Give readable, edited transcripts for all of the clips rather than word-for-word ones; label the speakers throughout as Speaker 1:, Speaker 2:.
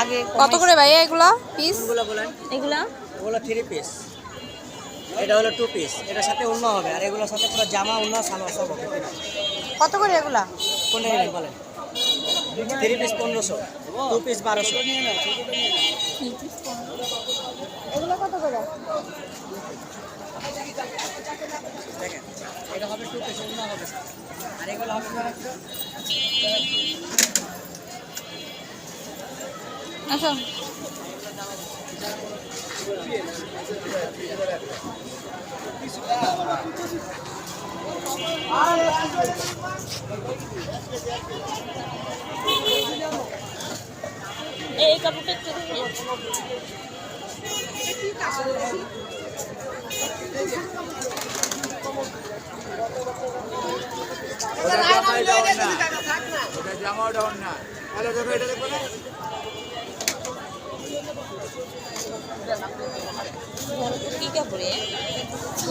Speaker 1: আগে কত করে ভাইয়া এগুলা পিস? এগুলা
Speaker 2: 3 পিস, এটা হলো 2 পিস, এটার সাথে অন্য হবে, আর এগুলোর সাথে পুরো জামা অন্য সালোয়ার সব হবে।
Speaker 1: কত করে এগুলা?
Speaker 2: কোনটা নেবেন বলেন? 3 পিস 1500, 2 পিস 1200।
Speaker 1: এগুলো কত করে?
Speaker 2: দেখেন এটা হবে 2 পিস, অন্য হবে, আর এগুলো হবে
Speaker 1: আচ্ছা এই কাপড়টা একটু কি কাপড়ে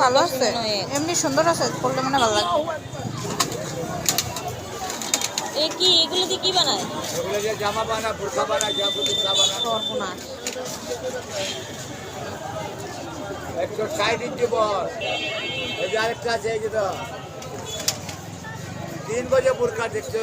Speaker 1: ভালো আছে, এমনি সুন্দর আছে, পরলে মানে ভালো লাগে। এ কি এগুলো দিয়ে কি বানায়?
Speaker 3: এগুলো যে জামা বানায়, বোরকা বানায়, জামা
Speaker 1: সর্বনাশ।
Speaker 3: 160 ইঞ্চি বল। এই যে আরেকটা আছে, এই যে তো 3 গজে বোরকা দেখছো।